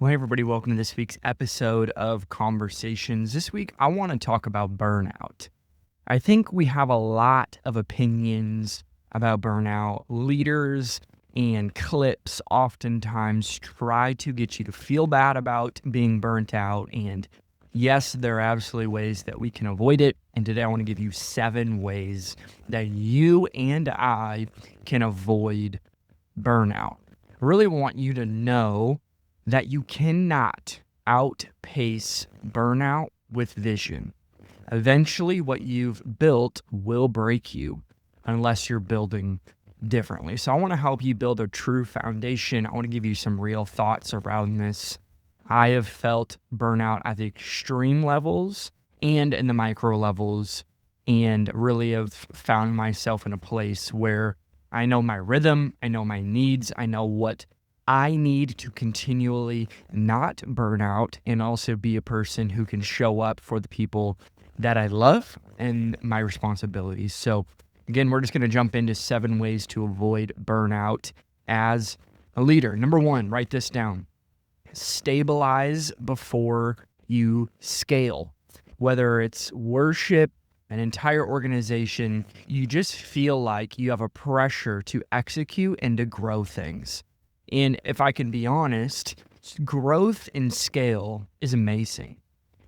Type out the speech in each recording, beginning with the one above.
Well, hey, everybody, welcome to this week's episode of Conversations. This week, I want to talk about burnout. I think we have a lot of opinions about burnout. Leaders and clips oftentimes try to get you to feel bad about being burnt out. And yes, there are absolutely ways that we can avoid it. And today, I want to give you 7 ways that you and I can avoid burnout. I really want you to know that you cannot outpace burnout with vision. Eventually, what you've built will break you unless you're building differently. So I want to help you build a true foundation. I want to give you some real thoughts around this. I have felt burnout at the extreme levels and in the micro levels, and really have found myself in a place where I know my rhythm, I know my needs, I know what I need to continually not burn out and also be a person who can show up for the people that I love and my responsibilities. So again, we're just going to jump into 7 ways to avoid burnout as a leader. Number 1, write this down. Stabilize before you scale. Whether it's worship, an entire organization, you just feel like you have a pressure to execute and to grow things. And if I can be honest, growth in scale is amazing.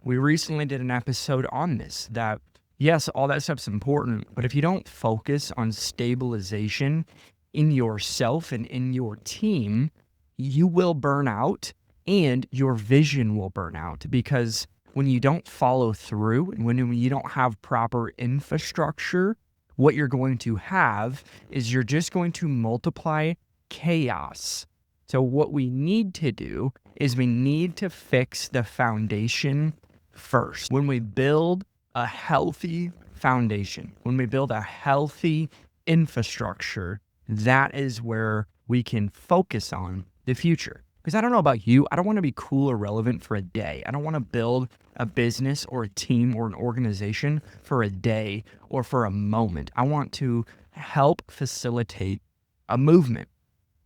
We recently did an episode on this, that yes, all that stuff's important, but if you don't focus on stabilization in yourself and in your team, you will burn out and your vision will burn out, because when you don't follow through and when you don't have proper infrastructure, what you're going to have is you're just going to multiply chaos. So what we need to do is we need to fix the foundation first. When we build a healthy foundation, when we build a healthy infrastructure, that is where we can focus on the future. Because I don't know about you, I don't want to be cool or relevant for a day. I don't want to build a business or a team or an organization for a day or for a moment. I want to help facilitate a movement.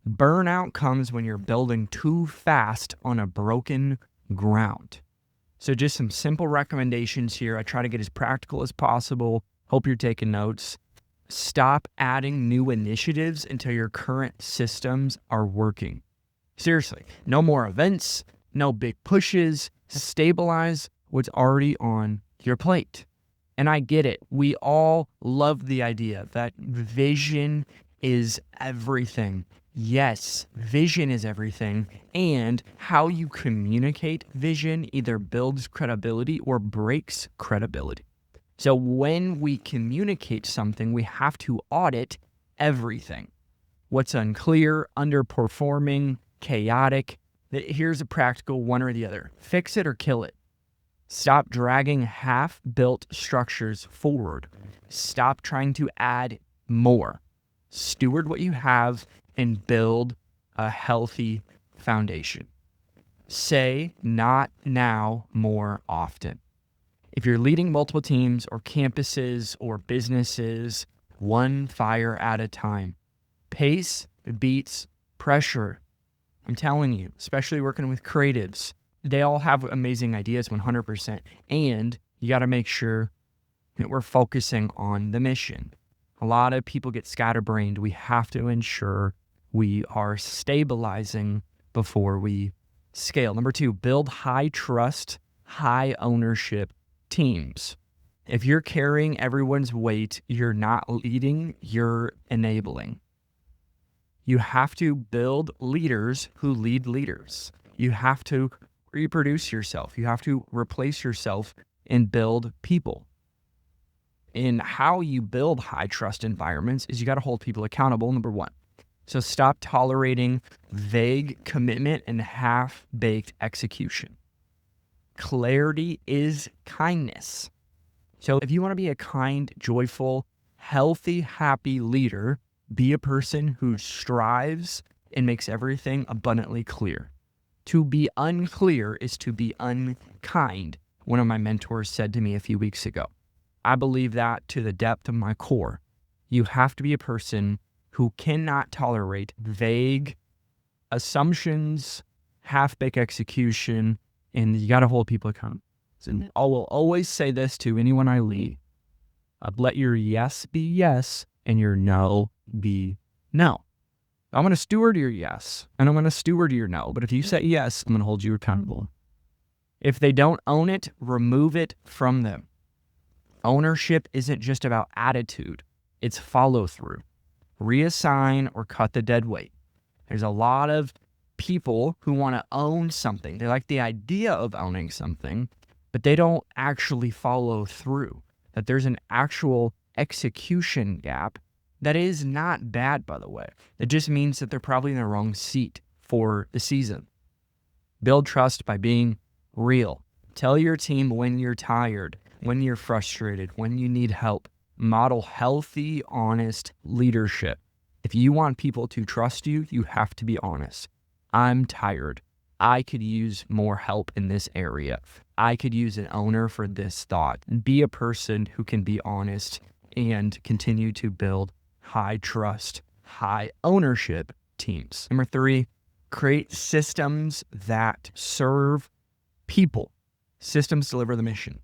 Burnout comes when you're building too fast on a broken ground. So just some simple recommendations here. I try to get as practical as possible. Hope you're taking notes. Stop adding new initiatives until your current systems are working. Seriously, no more events, no big pushes. Stabilize what's already on your plate. And I get it. We all love the idea that vision is everything. Yes, vision is everything, and how you communicate vision either builds credibility or breaks credibility. So when we communicate something, we have to audit everything. What's unclear, underperforming, chaotic. Here's a practical one or the other. Fix it or kill it. Stop dragging half-built structures forward. Stop trying to add more. Steward what you have and build a healthy foundation. Say not now more often. If you're leading multiple teams or campuses or businesses, one fire at a time. Pace beats pressure. I'm telling you, especially working with creatives, they all have amazing ideas 100%. And you got to make sure that we're focusing on the mission. A lot of people get scatterbrained. We have to ensure we are stabilizing before we scale. Number 2, build high trust, high ownership teams. If you're carrying everyone's weight, you're not leading, you're enabling. You have to build leaders who lead leaders. You have to reproduce yourself. You have to replace yourself and build people. And how you build high trust environments is you got to hold people accountable, number 1. So stop tolerating vague commitment and half-baked execution. Clarity is kindness. So if you want to be a kind, joyful, healthy, happy leader, be a person who strives and makes everything abundantly clear. To be unclear is to be unkind, one of my mentors said to me a few weeks ago. I believe that to the depth of my core. You have to be a person who cannot tolerate vague assumptions, half-baked execution, and you got to hold people accountable. And I will always say this to anyone I lead. Let your yes be yes and your no be no. I'm going to steward your yes and I'm going to steward your no. But if you say yes, I'm going to hold you accountable. If they don't own it, remove it from them. Ownership isn't just about attitude. It's follow through. Reassign or cut the dead weight. There's a lot of people who want to own something. They like the idea of owning something, but they don't actually follow through. That there's an actual execution gap that is not bad, by the way. It just means that they're probably in the wrong seat for the season. Build trust by being real. Tell your team when you're tired, when you're frustrated, when you need help. Model healthy, honest leadership. If you want people to trust you, you have to be honest. I'm tired. I could use more help in this area. I could use an owner for this thought. Be a person who can be honest and continue to build high trust, high ownership teams. Number 3, create systems that serve people. Systems deliver the mission.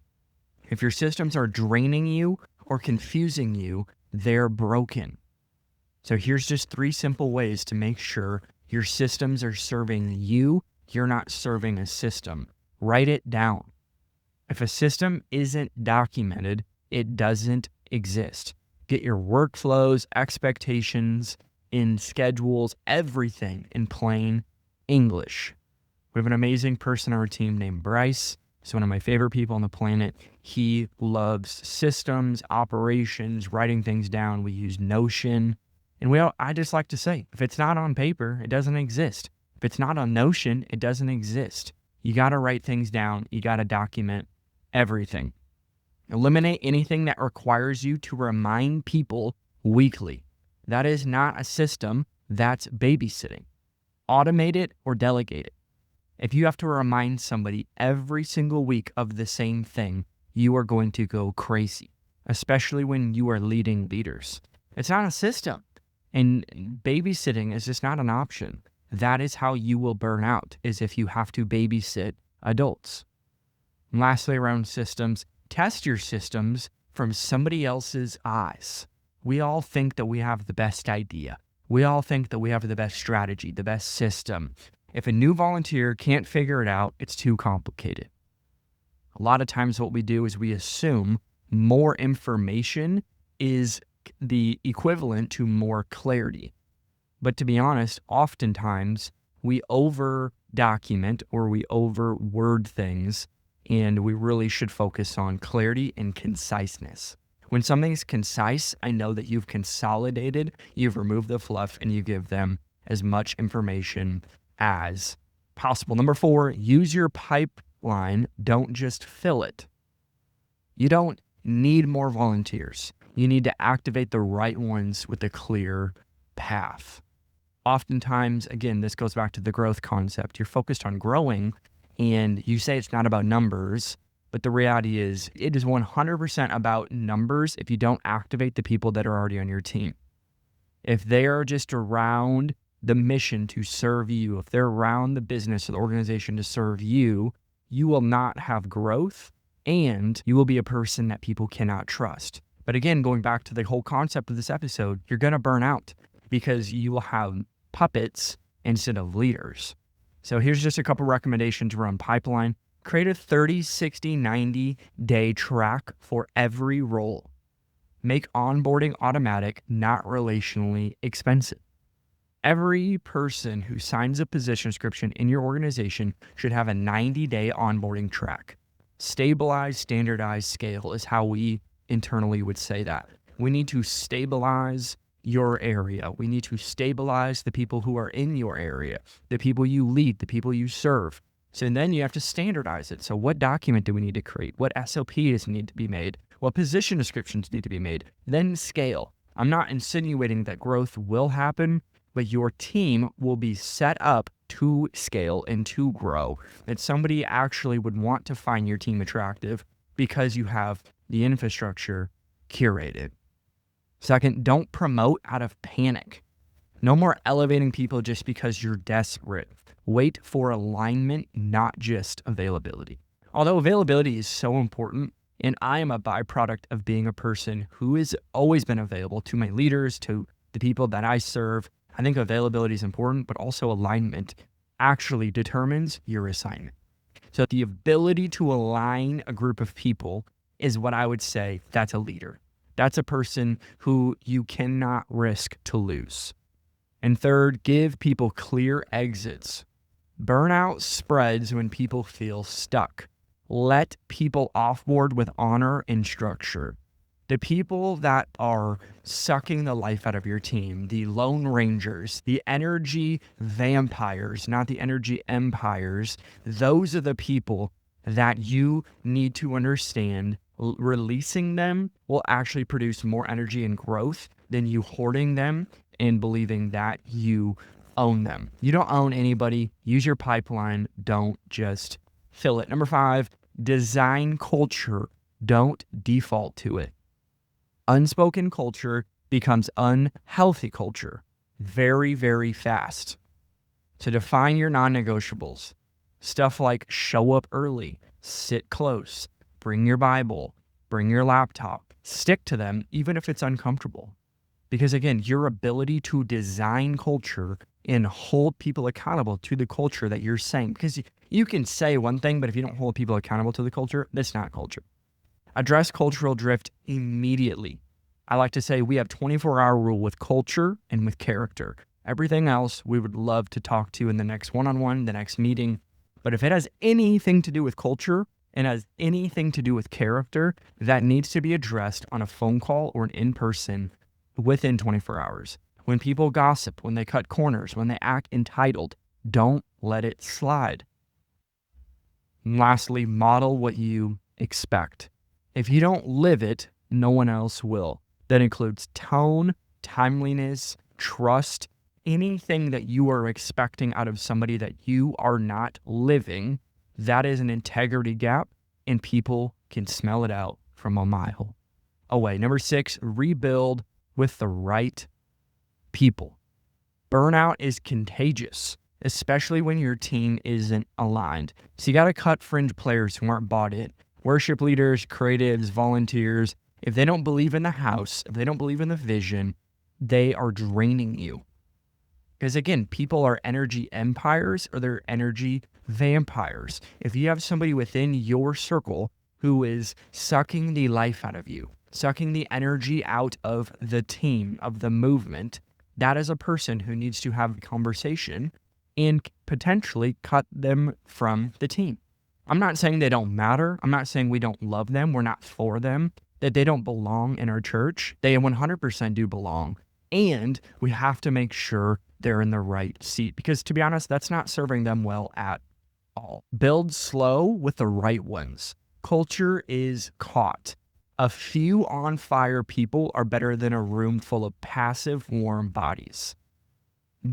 If your systems are draining you or confusing you, they're broken. So here's just 3 simple ways to make sure your systems are serving you. You're not serving a system. Write it down. If a system isn't documented, it doesn't exist. Get your workflows, expectations, in schedules, everything in plain English. We have an amazing person on our team named Bryce. He's one of my favorite people on the planet. He loves systems, operations, writing things down. We use Notion. And I just like to say, if it's not on paper, it doesn't exist. If it's not on Notion, it doesn't exist. You got to write things down. You got to document everything. Eliminate anything that requires you to remind people weekly. That is not a system. That's babysitting. Automate it or delegate it. If you have to remind somebody every single week of the same thing, you are going to go crazy, especially when you are leading leaders. It's not a system. And babysitting is just not an option. That is how you will burn out, is if you have to babysit adults. And lastly, around systems, test your systems from somebody else's eyes. We all think that we have the best idea. We all think that we have the best strategy, the best system. If a new volunteer can't figure it out, it's too complicated. A lot of times what we do is we assume more information is the equivalent to more clarity. But to be honest, oftentimes we over-document or we over-word things, and we really should focus on clarity and conciseness. When something's concise, I know that you've consolidated, you've removed the fluff, and you give them as much information as possible. Number 4, use your pipeline. Don't just fill it. You don't need more volunteers. You need to activate the right ones with a clear path. Oftentimes, again, this goes back to the growth concept. You're focused on growing and you say it's not about numbers, but the reality is it is 100% about numbers if you don't activate the people that are already on your team. If they are just around the mission to serve you, if they're around the business or the organization to serve you, you will not have growth and you will be a person that people cannot trust. But again, going back to the whole concept of this episode, you're going to burn out because you will have puppets instead of leaders. So here's just a couple recommendations around pipeline. Create a 30, 60, 90-day track for every role. Make onboarding automatic, not relationally expensive. Every person who signs a position description in your organization should have a 90-day onboarding track. Stabilize, standardize, scale is how we internally would say that. We need to stabilize your area. We need to stabilize the people who are in your area, the people you lead, the people you serve. So then you have to standardize it. So what document do we need to create? What SOPs need to be made? What position descriptions need to be made? Then scale. I'm not insinuating that growth will happen, but your team will be set up to scale and to grow. That somebody actually would want to find your team attractive because you have the infrastructure curated. Second, don't promote out of panic. No more elevating people just because you're desperate. Wait for alignment, not just availability. Although availability is so important, and I am a byproduct of being a person who has always been available to my leaders, to the people that I serve, I think availability is important, but also alignment actually determines your assignment. So the ability to align a group of people is what I would say that's a leader. That's a person who you cannot risk to lose. And third, give people clear exits. Burnout spreads when people feel stuck. Let people offboard with honor and structure. The people that are sucking the life out of your team, the lone rangers, the energy vampires, not the energy empires, those are the people that you need to understand. Releasing them will actually produce more energy and growth than you hoarding them and believing that you own them. You don't own anybody. Use your pipeline. Don't just fill it. Number 5, design culture. Don't default to it. Unspoken culture becomes unhealthy culture very, very fast. So define your non-negotiables. Stuff like show up early, sit close, bring your Bible, bring your laptop, stick to them even if it's uncomfortable. Because again, your ability to design culture and hold people accountable to the culture that you're saying, because you can say one thing, but if you don't hold people accountable to the culture, that's not culture. Address cultural drift immediately. I like to say we have 24-hour rule with culture and with character. Everything else we would love to talk to in the next one-on-one, the next meeting. But if it has anything to do with culture and has anything to do with character, that needs to be addressed on a phone call or an in-person within 24 hours. When people gossip, when they cut corners, when they act entitled, don't let it slide. And lastly, model what you expect. If you don't live it, no one else will. That includes tone, timeliness, trust, anything that you are expecting out of somebody that you are not living. That is an integrity gap, and people can smell it out from a mile away. Number 6, rebuild with the right people. Burnout is contagious, especially when your team isn't aligned. So you got to cut fringe players who aren't bought in. Worship leaders, creatives, volunteers, if they don't believe in the house, if they don't believe in the vision, they are draining you. Because again, people are energy empires or they're energy vampires. If you have somebody within your circle who is sucking the life out of you, sucking the energy out of the team, of the movement, that is a person who needs to have a conversation and potentially cut them from the team. I'm not saying they don't matter. I'm not saying we don't love them. We're not for them, that they don't belong in our church. They 100% do belong. And we have to make sure they're in the right seat because, to be honest, that's not serving them well at all. Build slow with the right ones. Culture is caught. A few on fire people are better than a room full of passive, warm bodies.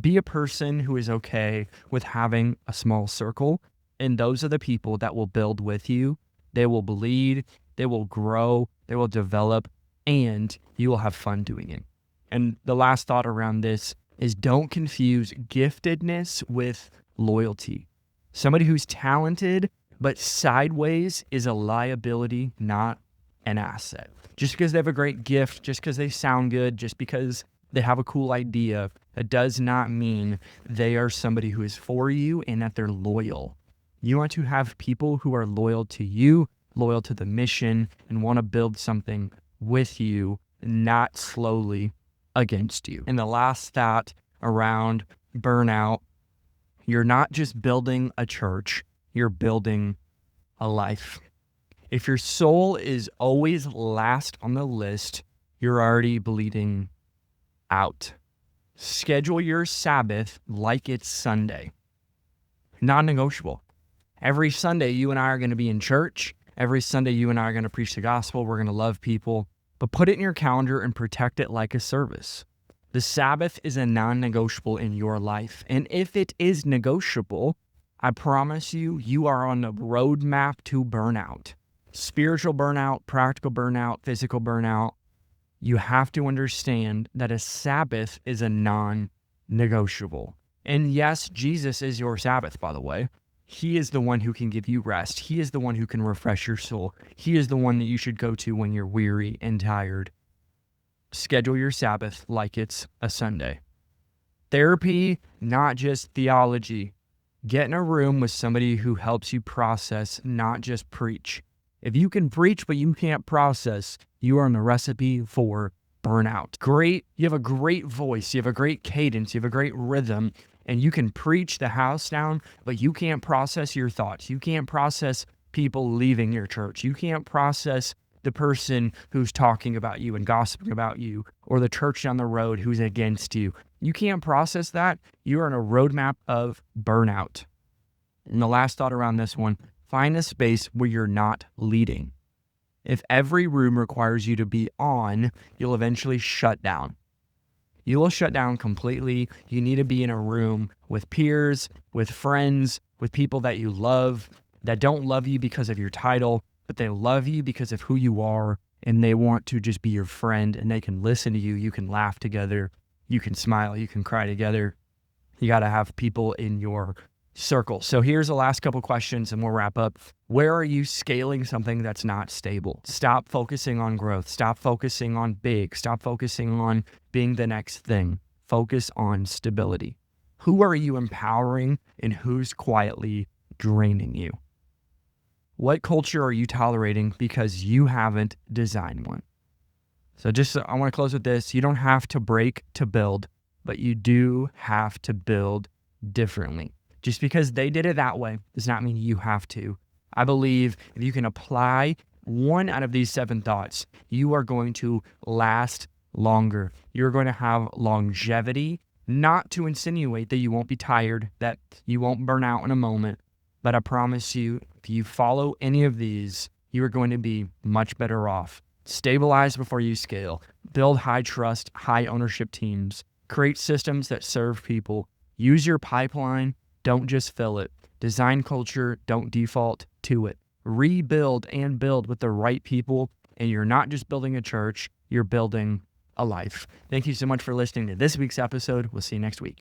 Be a person who is okay with having a small circle, and those are the people that will build with you. They will bleed, they will grow, they will develop, and you will have fun doing it. And the last thought around this is don't confuse giftedness with loyalty. Somebody who's talented but sideways is a liability, not an asset. Just because they have a great gift, just because they sound good, just because they have a cool idea, that does not mean they are somebody who is for you and that they're loyal. You want to have people who are loyal to you, loyal to the mission, and want to build something with you, not slowly against you. And the last thought around burnout, you're not just building a church, you're building a life. If your soul is always last on the list, you're already bleeding out. Schedule your Sabbath like it's Sunday. Non-negotiable. Every Sunday, you and I are going to be in church. Every Sunday, you and I are going to preach the gospel. We're going to love people. But put it in your calendar and protect it like a service. The Sabbath is a non-negotiable in your life. And if it is negotiable, I promise you, you are on the roadmap to burnout. Spiritual burnout, practical burnout, physical burnout. You have to understand that a Sabbath is a non-negotiable. non-negotiable. And yes, Jesus is your Sabbath, by the way. He is the one who can give you rest. He is the one who can refresh your soul. He is the one that you should go to when you're weary and tired. Schedule your Sabbath like it's a Sunday. Therapy, not just theology. Get in a room with somebody who helps you process, not just preach. If you can preach but you can't process, you are on the recipe for burnout. You have a great voice, you have a great cadence, you have a great rhythm, and you can preach the house down, but you can't process your thoughts. You can't process people leaving your church. You can't process the person who's talking about you and gossiping about you, or the church down the road who's against you. You can't process that. You're on a roadmap of burnout. And the last thought around this one, find a space where you're not leading. If every room requires you to be on, you'll eventually shut down. You will shut down completely. You need to be in a room with peers, with friends, with people that you love, that don't love you because of your title, but they love you because of who you are, and they want to just be your friend, and they can listen to you. You can laugh together. You can smile. You can cry together. You got to have people in your circle. So here's the last couple questions and we'll wrap up. Where are you scaling something that's not stable? Stop focusing on growth. Stop focusing on big. Stop focusing on being the next thing. Focus on stability. Who are you empowering and who's quietly draining you? What culture are you tolerating because you haven't designed one? So I want to close with this. You don't have to break to build, but you do have to build differently. Just because they did it that way does not mean you have to. I believe if you can apply one out of these 7 thoughts, you are going to last longer. You're going to have longevity, not to insinuate that you won't be tired, that you won't burn out in a moment. But I promise you, if you follow any of these, you are going to be much better off. Stabilize before you scale. Build high trust, high ownership teams. Create systems that serve people. Use your pipeline. Don't just fill it. Design culture. Don't default to it. Rebuild and build with the right people. And you're not just building a church, you're building a life. Thank you so much for listening to this week's episode. We'll see you next week.